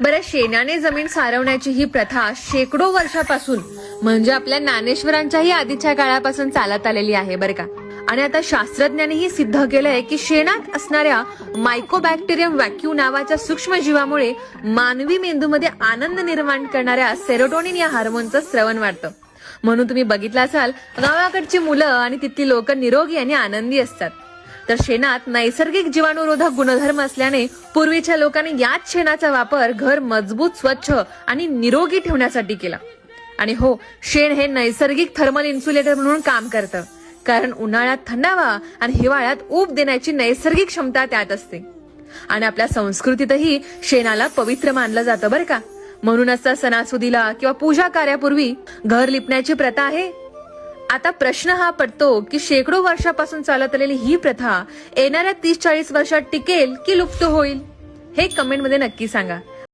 बरं, शेणाने जमीन सारवण्याची ही प्रथा शेकडो वर्षापासून म्हणजे आपल्या ज्ञानेश्वरांच्याही आधीच्या काळापासून चालत आलेली आहे बरं का. आणि आता शास्त्रज्ञांनीही सिद्ध केलंय की शेणात असणाऱ्या मायकोबॅक्टेरियम व्हॅक्यू नावाच्या सूक्ष्मजीवामुळे मानवी मेंदूमध्ये आनंद निर्माण करणाऱ्या सेरोटोनिन या हार्मोनचं स्रवण वाढतं. म्हणून तुम्ही बघितलं असाल, गावाकडची मुलं आणि तिथली लोक निरोगी आणि आनंदी असतात. तर शेणात नैसर्गिक जीवाणुरोधक गुणधर्म असल्याने पूर्वीच्या लोकांनी याच शेणाचा वापर घर मजबूत, स्वच्छ आणि निरोगी ठेवण्यासाठी केला. आणि हो, शेण हे नैसर्गिक थर्मल इन्सुलेटर म्हणून काम करतं, कारण उन्हाळ्यात थंडावा आणि हिवाळ्यात ऊब देण्याची नैसर्गिक क्षमता त्यात असते. आणि आपल्या संस्कृतीतही शेणाला पवित्र मानलं जातं बरं का. म्हणूनच सणासुदीला किंवा पूजा कार्यापूर्वी घर लिपण्याची प्रथा आहे. आता प्रश्न हा पडतो की शेकडो वर्षापासून चालत आलेली ही प्रथा येणाऱ्या 30-40 वर्षात टिकेल की लुप्त होईल? हे कमेंटमध्ये नक्की सांगा.